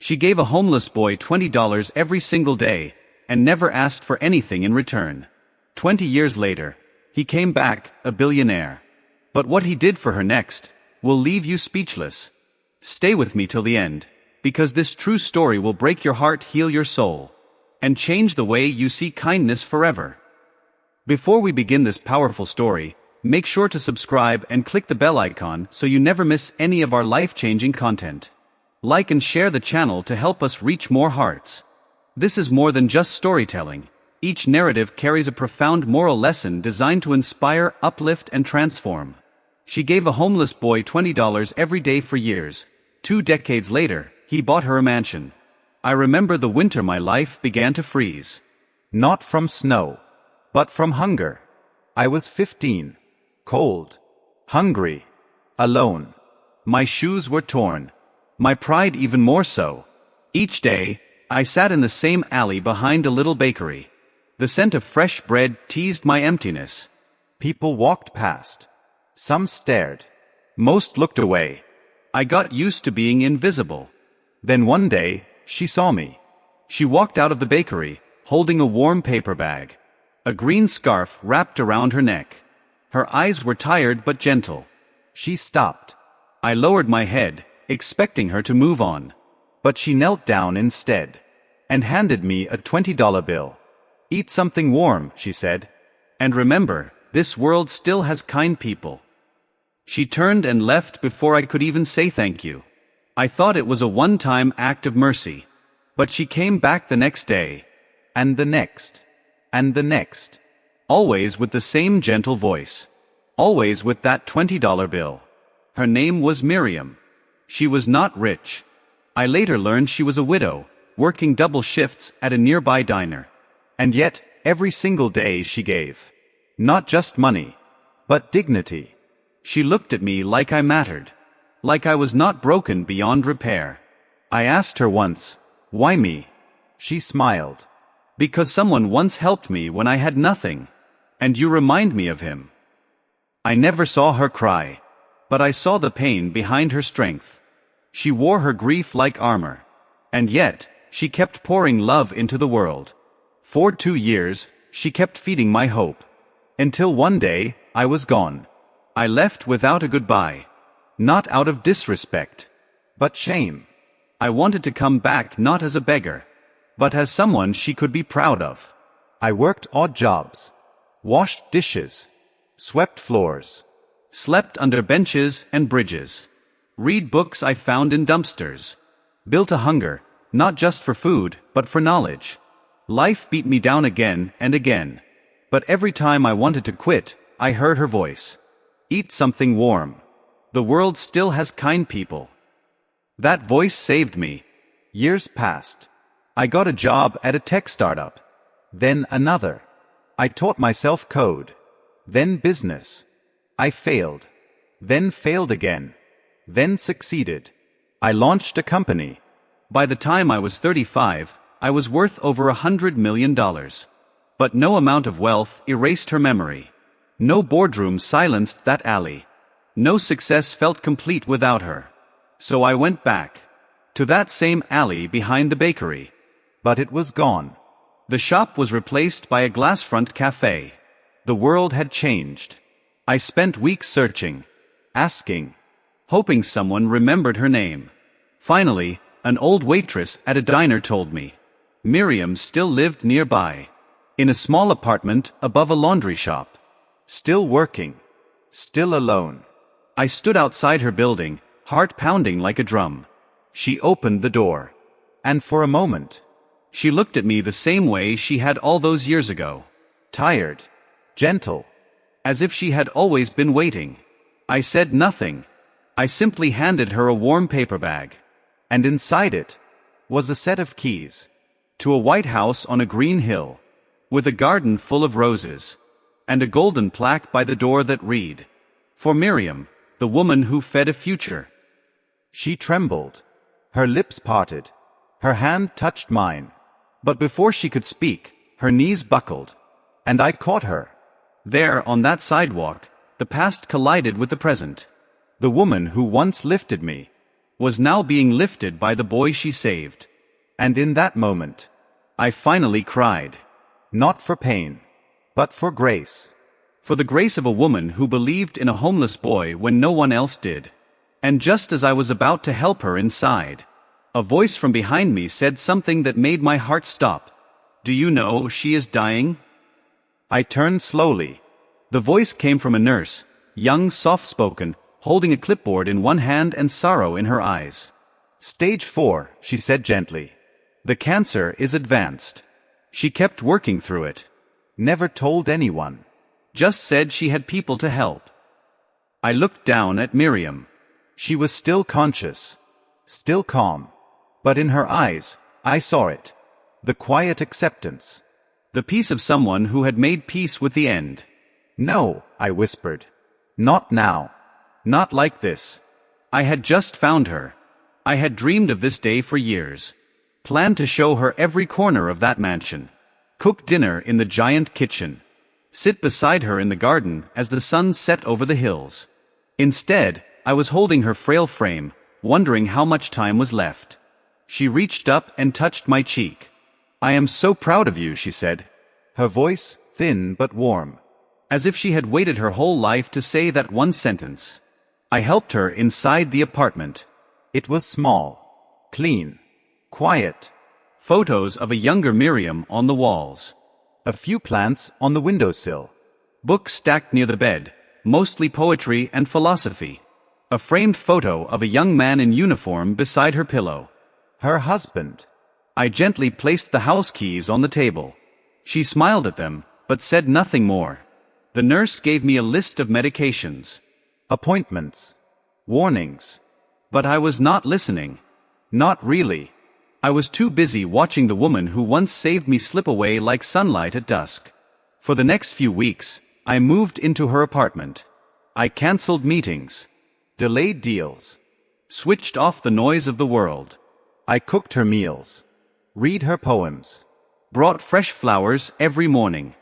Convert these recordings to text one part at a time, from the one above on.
She gave a homeless boy $20 every single day, and never asked for anything in return. 20 years later, he came back, a billionaire. But what he did for her next will leave you speechless. Stay with me till the end, because this true story will break your heart, heal your soul, and change the way you see kindness forever. Before we begin this powerful story, make sure to subscribe and click the bell icon so you never miss any of our life-changing content. Like and share the channel to help us reach more hearts. This is more than just storytelling. Each narrative carries a profound moral lesson designed to inspire, uplift, and transform. She gave a homeless boy $20 every day for years. 2 decades later, he bought her a mansion. I remember the winter my life began to freeze. Not from snow, but from hunger. I was 15, cold, hungry, alone. My shoes were torn. My pride even more so. Each day, I sat in the same alley behind a little bakery. The scent of fresh bread teased my emptiness. People walked past. Some stared. Most looked away. I got used to being invisible. Then one day, she saw me. She walked out of the bakery, holding a warm paper bag. A green scarf wrapped around her neck. Her eyes were tired but gentle. She stopped. I lowered my head, expecting her to move on. But she knelt down instead, and handed me a $20 bill. "Eat something warm," she said. "And remember, this world still has kind people." She turned and left before I could even say thank you. I thought it was a one-time act of mercy. But she came back the next day. And the next. And the next. Always with the same gentle voice. Always with that $20 bill. Her name was Miriam. She was not rich. I later learned she was a widow, working double shifts at a nearby diner. And yet, every single day she gave. Not just money, but dignity. She looked at me like I mattered. Like I was not broken beyond repair. I asked her once, "Why me?" She smiled. "Because someone once helped me when I had nothing. And you remind me of him." I never saw her cry. But I saw the pain behind her strength. She wore her grief like armor. And yet, she kept pouring love into the world. For 2 years, she kept feeding my hope. Until one day, I was gone. I left without a goodbye. Not out of disrespect, but shame. I wanted to come back not as a beggar, but as someone she could be proud of. I worked odd jobs. Washed dishes. Swept floors. Slept under benches and bridges. Read books I found in dumpsters. Built a hunger, not just for food, but for knowledge. Life beat me down again and again. But every time I wanted to quit, I heard her voice. "Eat something warm. The world still has kind people." That voice saved me. Years passed. I got a job at a tech startup. Then another. I taught myself code. Then business. I failed. Then failed again. Then succeeded. I launched a company. By the time I was 35, I was worth over $100 million. But no amount of wealth erased her memory. No boardroom silenced that alley. No success felt complete without her. So I went back. To that same alley behind the bakery. But it was gone. The shop was replaced by a glass-front cafe. The world had changed. I spent weeks searching. Asking. Hoping someone remembered her name. Finally, an old waitress at a diner told me. Miriam still lived nearby. In a small apartment above a laundry shop. Still working. Still alone. I stood outside her building, heart pounding like a drum. She opened the door. And for a moment, she looked at me the same way she had all those years ago. Tired. Gentle. As if she had always been waiting. I said nothing. I simply handed her a warm paper bag. And inside it was a set of keys. To a white house on a green hill. With a garden full of roses. And a golden plaque by the door that read, "For Miriam, the woman who fed a future." She trembled. Her lips parted. Her hand touched mine. But before she could speak, her knees buckled. And I caught her. There, on that sidewalk, the past collided with the present. The woman who once lifted me was now being lifted by the boy she saved. And in that moment, I finally cried. not for pain, but for grace. For the grace of a woman who believed in a homeless boy when no one else did. And just as I was about to help her inside, a voice from behind me said something that made my heart stop. Do you know she is dying? I turned slowly. The voice came from a nurse, young, soft-spoken, holding a clipboard in one hand and sorrow in her eyes. Stage 4, she said gently. The cancer is advanced. She kept working through it. Never told anyone. Just said she had people to help. I looked down at Miriam. She was still conscious, still calm. But in her eyes, I saw it. The quiet acceptance. The peace of someone who had made peace with the end. No, I whispered. Not now. Not like this. I had just found her. I had dreamed of this day for years. Planned to show her every corner of that mansion. Cook dinner in the giant kitchen. Sit beside her in the garden as the sun set over the hills. Instead, I was holding her frail frame, wondering how much time was left. She reached up and touched my cheek. I am so proud of you, she said. Her voice, thin but warm. As if she had waited her whole life to say that one sentence. I helped her inside the apartment. It was small, clean, quiet. Photos of a younger Miriam on the walls. A few plants on the windowsill. Books stacked near the bed, mostly poetry and philosophy. A framed photo of a young man in uniform beside her pillow. Her husband. I gently placed the house keys on the table. She smiled at them, but said nothing more. The nurse gave me a list of medications. Appointments. Warnings. But I was not listening. Not really. I was too busy watching the woman who once saved me slip away like sunlight at dusk. For the next few weeks, I moved into her apartment. I canceled meetings. Delayed deals. Switched off the noise of the world. I cooked her meals. Read her poems. Brought fresh flowers every morning.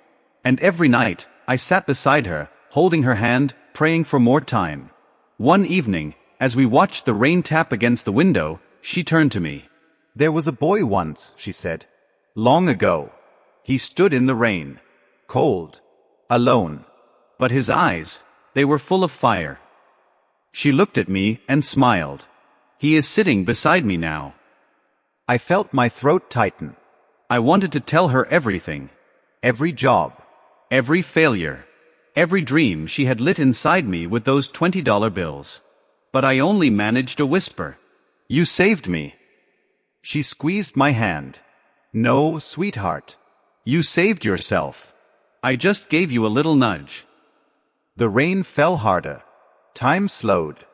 And every night, I sat beside her, holding her hand, praying for more time. One evening, as we watched the rain tap against the window, she turned to me. There was a boy once, she said. Long ago. He stood in the rain. Cold. Alone. But his eyes, they were full of fire. She looked at me and smiled. He is sitting beside me now. I felt my throat tighten. I wanted to tell her everything. Every job. Every failure. Every dream she had lit inside me with those $20 bills. But I only managed a whisper. You saved me. She squeezed my hand. No, sweetheart. You saved yourself. I just gave you a little nudge. The rain fell harder. Time slowed.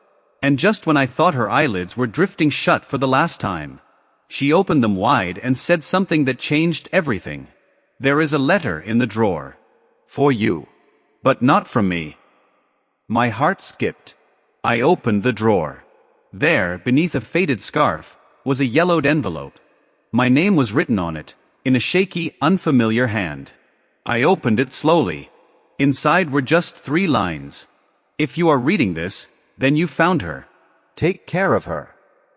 And just when I thought her eyelids were drifting shut for the last time, she opened them wide and said something that changed everything. There is a letter in the drawer. For you. But not from me. My heart skipped. I opened the drawer. There, beneath a faded scarf, was a yellowed envelope. My name was written on it, in a shaky, unfamiliar hand. I opened it slowly. Inside were just 3 lines. If you are reading this, then you found her. Take care of her.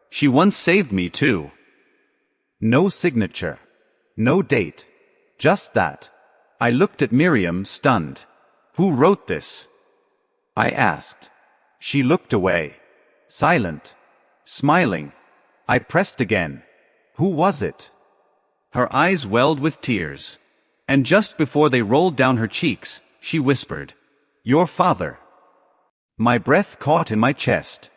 She once saved me too. No signature. No date. Just that. I looked at Miriam, stunned. Who wrote this? I asked. She looked away. Silent. Smiling. I pressed again. Who was it? Her eyes welled with tears. And just before they rolled down her cheeks, she whispered, Your father. My breath caught in my chest.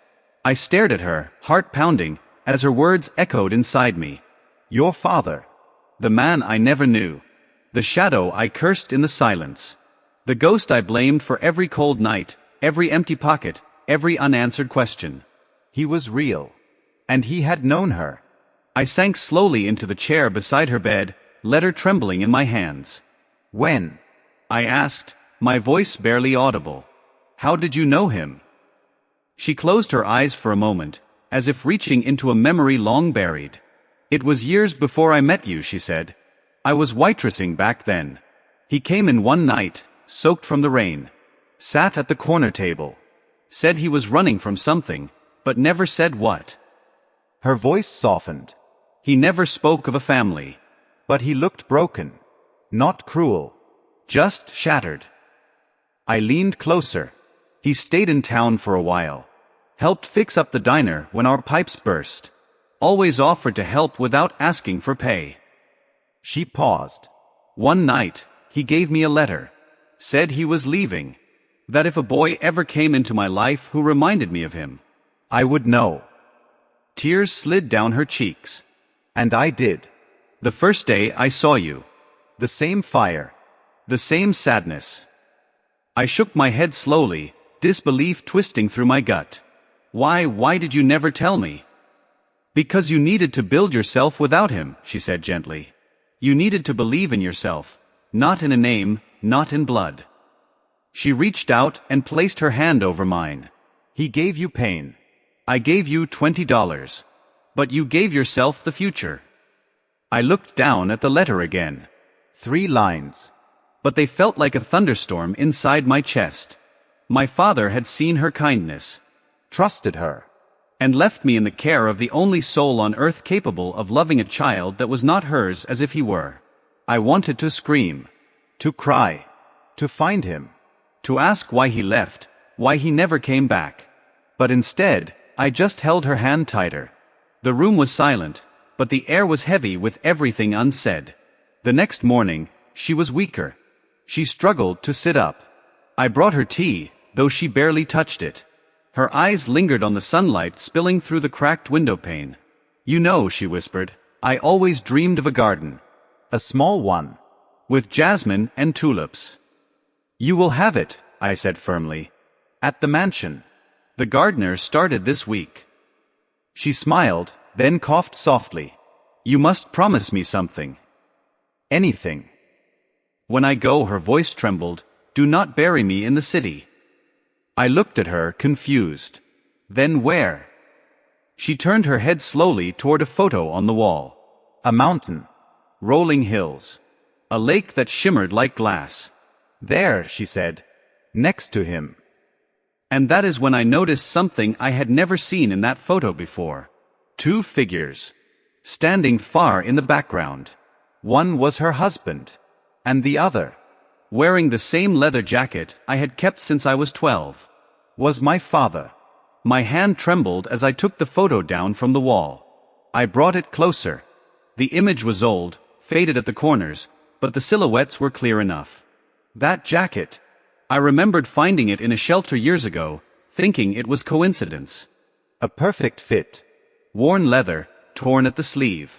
I stared at her, heart pounding, as her words echoed inside me. Your father. The man I never knew. The shadow I cursed in the silence. The ghost I blamed for every cold night, every empty pocket, every unanswered question. He was real. And he had known her. I sank slowly into the chair beside her bed, letter trembling in my hands. When? I asked, my voice barely audible. How did you know him? She closed her eyes for a moment, as if reaching into a memory long buried. It was years before I met you, she said. I was waitressing back then. He came in one night, soaked from the rain. Sat at the corner table. Said he was running from something, but never said what. Her voice softened. He never spoke of a family. But he looked broken. Not cruel. Just shattered. I leaned closer. He stayed in town for a while. Helped fix up the diner when our pipes burst. Always offered to help without asking for pay. She paused. One night, he gave me a letter. Said he was leaving. That if a boy ever came into my life who reminded me of him, I would know. Tears slid down her cheeks. And I did. The first day I saw you. The same fire. The same sadness. I shook my head slowly, disbelief twisting through my gut. Why did you never tell me? Because you needed to build yourself without him, she said gently. You needed to believe in yourself, not in a name, not in blood. She reached out and placed her hand over mine. He gave you pain. I gave you $20. But you gave yourself the future. I looked down at the letter again. 3 lines. But they felt like a thunderstorm inside my chest. My father had seen her kindness. Trusted her. And left me in the care of the only soul on earth capable of loving a child that was not hers as if he were. I wanted to scream. To cry. To find him. To ask why he left, why he never came back. But instead, I just held her hand tighter. The room was silent, but the air was heavy with everything unsaid. The next morning, she was weaker. She struggled to sit up. I brought her tea, though she barely touched it. Her eyes lingered on the sunlight spilling through the cracked window pane. You know, she whispered, I always dreamed of a garden. A small one. With jasmine and tulips. You will have it, I said firmly. At the mansion. The gardener started this week. She smiled, then coughed softly. You must promise me something. Anything. When I go, her voice trembled, do not bury me in the city. I looked at her, confused. Then where? She turned her head slowly toward a photo on the wall. A mountain. Rolling hills. A lake that shimmered like glass. There, she said. Next to him. And that is when I noticed something I had never seen in that photo before. 2 figures. Standing far in the background. One was her husband. And the other, wearing the same leather jacket I had kept since I was 12, was my father. My hand trembled as I took the photo down from the wall. I brought it closer. The image was old, faded at the corners, but the silhouettes were clear enough. That jacket. I remembered finding it in a shelter years ago, thinking it was coincidence. A perfect fit. Worn leather, torn at the sleeve.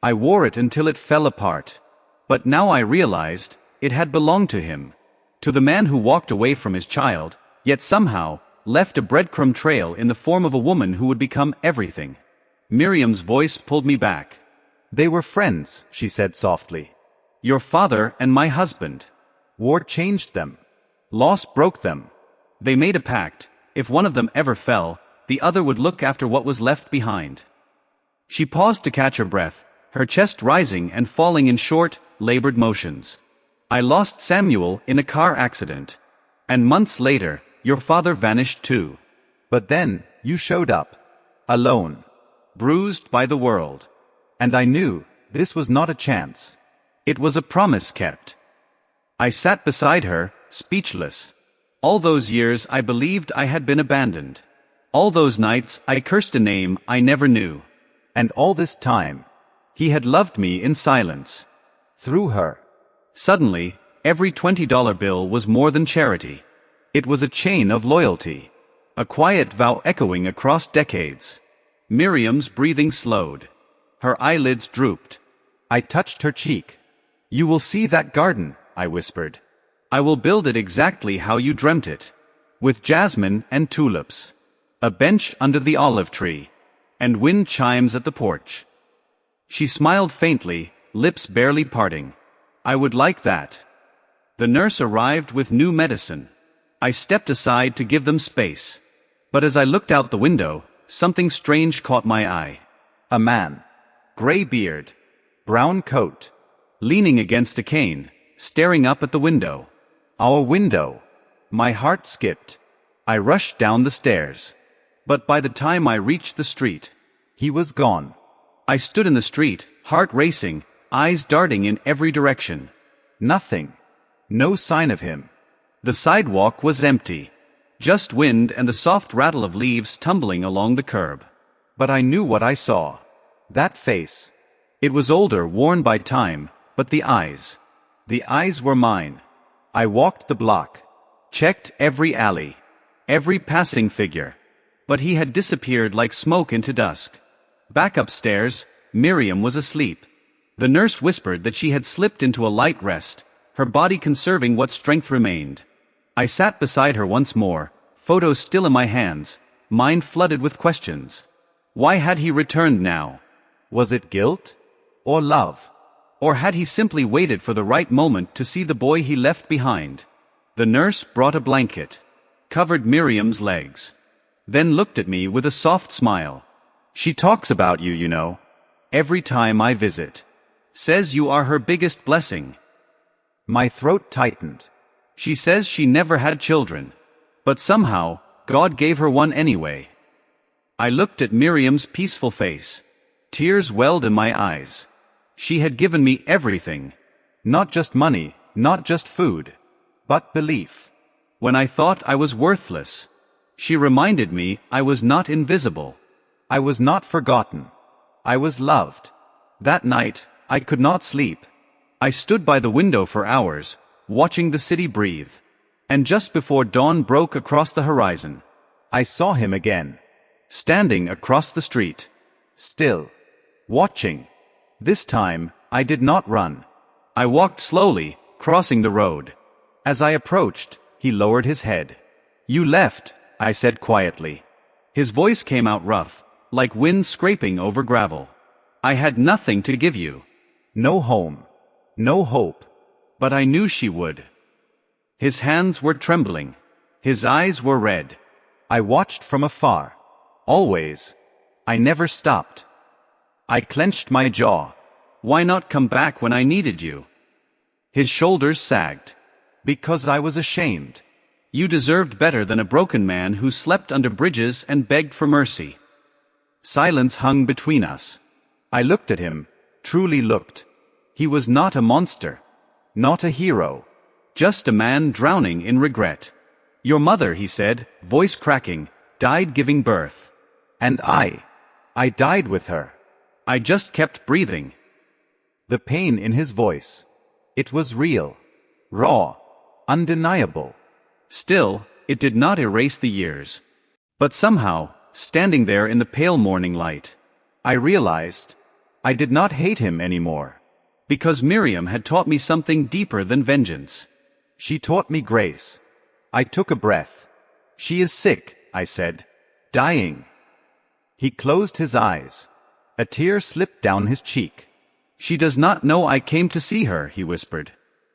I wore it until it fell apart. But now I realized, it had belonged to him. To the man who walked away from his child, yet somehow, left a breadcrumb trail in the form of a woman who would become everything. Miriam's voice pulled me back. They were friends, she said softly. Your father and my husband. War changed them. Loss broke them. They made a pact, if one of them ever fell, the other would look after what was left behind. She paused to catch her breath, her chest rising and falling in short, labored motions. I lost Samuel in a car accident. And months later, your father vanished too. But then, you showed up. Alone. Bruised by the world. And I knew, this was not a chance. It was a promise kept. I sat beside her, speechless. All those years I believed I had been abandoned. All those nights I cursed a name I never knew. And all this time, he had loved me in silence. Through her. Suddenly, every $20 bill was more than charity. It was a chain of loyalty. A quiet vow echoing across decades. Miriam's breathing slowed. Her eyelids drooped. I touched her cheek. You will see that garden, I whispered. I will build it exactly how you dreamt it. With jasmine and tulips. A bench under the olive tree. And wind chimes at the porch. She smiled faintly, lips barely parting. I would like that. The nurse arrived with new medicine. I stepped aside to give them space. But as I looked out the window, something strange caught my eye. A man. Gray beard. Brown coat. Leaning against a cane, staring up at the window. Our window. My heart skipped. I rushed down the stairs. But by the time I reached the street, He was gone. I stood in the street, heart racing, eyes darting in every direction. Nothing. No sign of him. The sidewalk was empty. Just wind and the soft rattle of leaves tumbling along the curb. But I knew what I saw. That face. It was older, worn by time, but the eyes. The eyes were mine. I walked the block. Checked every alley. Every passing figure. But he had disappeared like smoke into dusk. Back upstairs, Miriam was asleep. The nurse whispered that she had slipped into a light rest, her body conserving what strength remained. I sat beside her once more, photos still in my hands, mind flooded with questions. Why had he returned now? Was it guilt? Or love? Or had he simply waited for the right moment to see the boy he left behind? The nurse brought a blanket, covered Miriam's legs, then looked at me with a soft smile. She talks about you, you know. Every time I visit. Says you are her biggest blessing. My throat tightened. She says she never had children. But somehow, God gave her one anyway. I looked at Miriam's peaceful face. Tears welled in my eyes. She had given me everything. Not just money, not just food, but belief. When I thought I was worthless, she reminded me I was not invisible. I was not forgotten. I was loved. That night, I could not sleep. I stood by the window for hours, watching the city breathe. And just before dawn broke across the horizon, I saw him again. Standing across the street. Still. Watching. This time, I did not run. I walked slowly, crossing the road. As I approached, he lowered his head. You left, I said quietly. His voice came out rough, like wind scraping over gravel. I had nothing to give you. No home. No hope. But I knew she would. His hands were trembling. His eyes were red. I watched from afar. Always. I never stopped. I clenched my jaw. Why not come back when I needed you? His shoulders sagged. Because I was ashamed. You deserved better than a broken man who slept under bridges and begged for mercy. Silence hung between us. I looked at him, truly looked. He was not a monster. Not a hero. Just a man drowning in regret. Your mother, he said, voice cracking, died giving birth. And I died with her. I just kept breathing. The pain in his voice. It was real. Raw. Undeniable. Still, it did not erase the years. But somehow, standing there in the pale morning light, I realized I did not hate him anymore. Because Miriam had taught me something deeper than vengeance. She taught me grace. I took a breath. She is sick, I said. Dying. He closed his eyes. A tear slipped down his cheek. She does not know I came to see her, he whispered.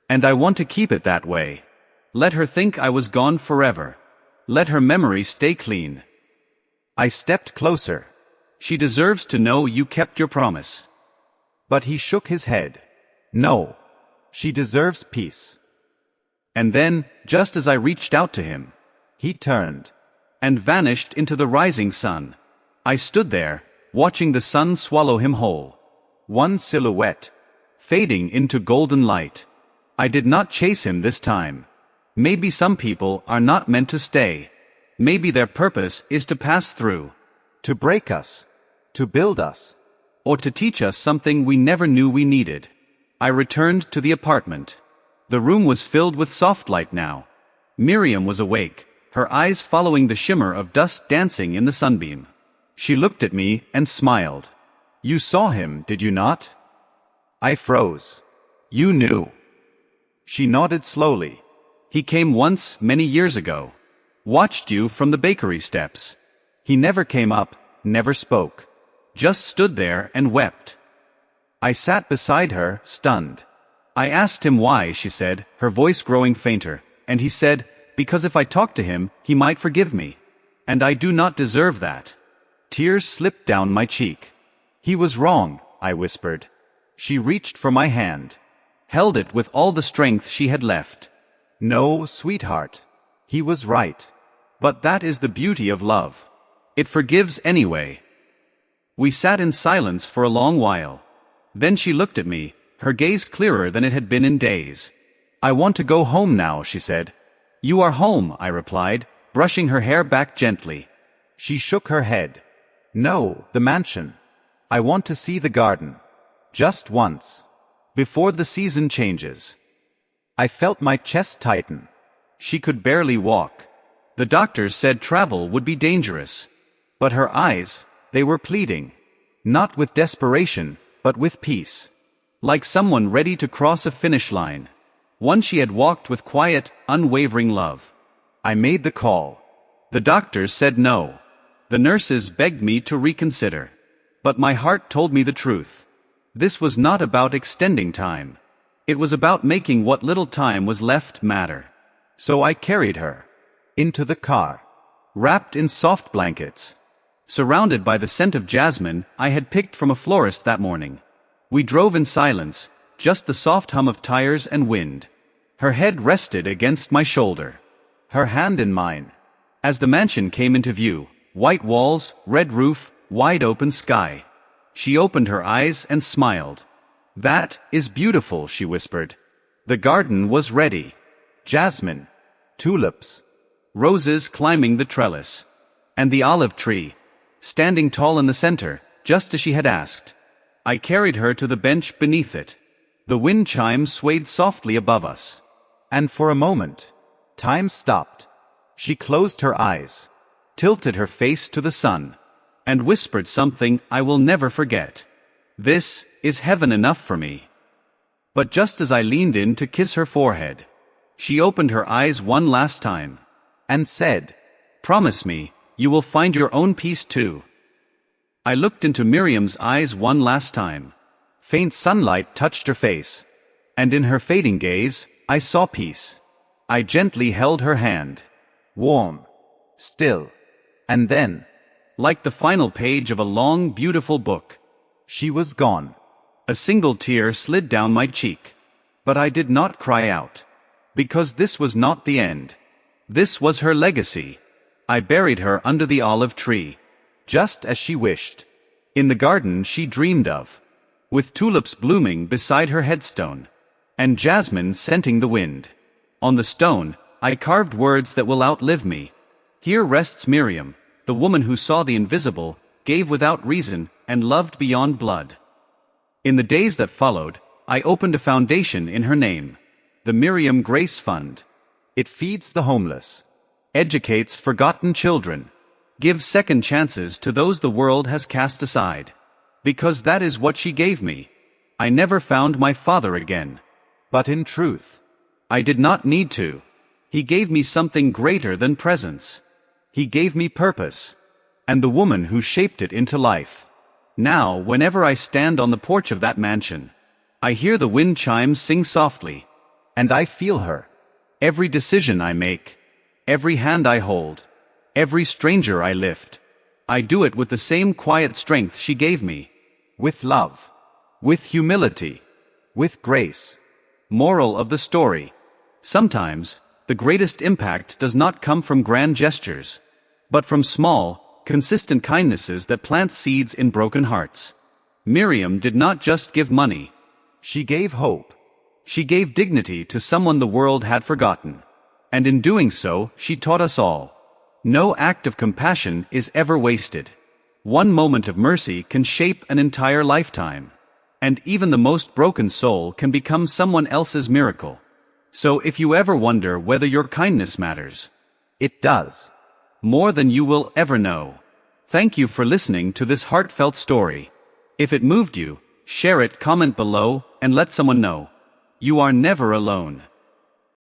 And I want to keep it that way. Let her think I was gone forever. Let her memory stay clean. I stepped closer. She deserves to know you kept your promise. But he shook his head. No. She deserves peace. And then, just as I reached out to him, he turned and vanished into the rising sun. I stood there, watching the sun swallow him whole. One silhouette, fading into golden light. I did not chase him this time. Maybe some people are not meant to stay. Maybe their purpose is to pass through. To break us. To build us. Or to teach us something we never knew we needed. I returned to the apartment. The room was filled with soft light now. Miriam was awake, her eyes following the shimmer of dust dancing in the sunbeam. She looked at me and smiled. You saw him, did you not? I froze. You knew. She nodded slowly. He came once, many years ago. Watched you from the bakery steps. He never came up, never spoke. Just stood there and wept. I sat beside her, stunned. I asked him why, she said, her voice growing fainter, and he said, because if I talked to him, he might forgive me. And I do not deserve that. Tears slipped down my cheek. He was wrong, I whispered. She reached for my hand. Held it with all the strength she had left. No, sweetheart. He was right. But that is the beauty of love. It forgives anyway. We sat in silence for a long while. Then she looked at me, her gaze clearer than it had been in days. "I want to go home now," she said. "You are home," I replied, brushing her hair back gently. She shook her head. "No, the mansion. I want to see the garden. Just once. Before the season changes." I felt my chest tighten. She could barely walk. The doctors said travel would be dangerous. But her eyes, they were pleading. Not with desperation, but with peace. Like someone ready to cross a finish line. One she had walked with quiet, unwavering love. I made the call. The doctors said no. The nurses begged me to reconsider. But my heart told me the truth. This was not about extending time. It was about making what little time was left matter. So I carried her. Into the car. Wrapped in soft blankets. Surrounded by the scent of jasmine I had picked from a florist that morning. We drove in silence, just the soft hum of tires and wind. Her head rested against my shoulder. Her hand in mine. As the mansion came into view, white walls, red roof, wide open sky. She opened her eyes and smiled. "That is beautiful," she whispered. The garden was ready. Jasmine. Tulips. Roses climbing the trellis. And the olive tree, standing tall in the center, just as she had asked. I carried her to the bench beneath it. The wind chimes swayed softly above us. And for a moment, time stopped. She closed her eyes, tilted her face to the sun, and whispered something I will never forget. "This is heaven enough for me." But just as I leaned in to kiss her forehead, she opened her eyes one last time, and said, "Promise me, you will find your own peace too." I looked into Miriam's eyes one last time. Faint sunlight touched her face, and in her fading gaze, I saw peace. I gently held her hand. Warm. Still. And then, like the final page of a long, beautiful book, she was gone. A single tear slid down my cheek. But I did not cry out. Because this was not the end. This was her legacy. I buried her under the olive tree. Just as she wished. In the garden she dreamed of. With tulips blooming beside her headstone. And jasmine scenting the wind. On the stone, I carved words that will outlive me. Here rests Miriam, the woman who saw the invisible, gave without reason, and loved beyond blood. In the days that followed, I opened a foundation in her name. The Miriam Grace Fund. It feeds the homeless. Educates forgotten children. Gives second chances to those the world has cast aside. Because that is what she gave me. I never found my father again. But in truth, I did not need to. He gave me something greater than presence. He gave me purpose. And the woman who shaped it into life. Now, whenever I stand on the porch of that mansion, I hear the wind chimes sing softly. And I feel her. Every decision I make. Every hand I hold. Every stranger I lift. I do it with the same quiet strength she gave me. With love. With humility. With grace. Moral of the story. Sometimes, the greatest impact does not come from grand gestures, but from small, consistent kindnesses that plant seeds in broken hearts. Miriam did not just give money. She gave hope. She gave dignity to someone the world had forgotten. And in doing so, she taught us all. No act of compassion is ever wasted. One moment of mercy can shape an entire lifetime. And even the most broken soul can become someone else's miracle. So if you ever wonder whether your kindness matters, it does. More than you will ever know. Thank you for listening to this heartfelt story. If it moved you, share it, comment below, and let someone know. You are never alone.